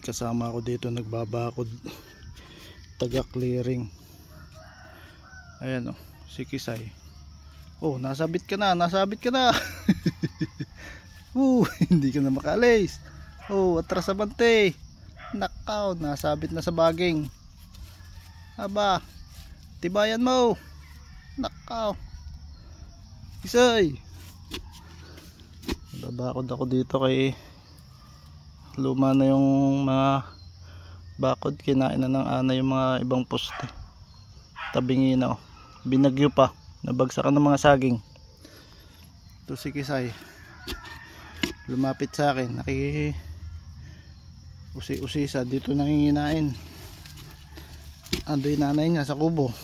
kasama ako dito nagbabakod, taga clearing. Ayan oh, si Kisay. Oh, nasabit ka na. Hindi ka na makalis. Oh, atras sa bante. Nakaw, nasabit na sa baging. Aba, tibayan mo. Nakaw. Kisay. Babakod ako dito kay luma na yung mga bakod, kinain na ng ana yung mga ibang poste. Tabingi na oh. Binagyo pa, nabagsakan ng mga saging. Ito si Kisay, lumapit sa akin, usi-usisa dito, nanginginain. Ando yung nanay niya sa kubo.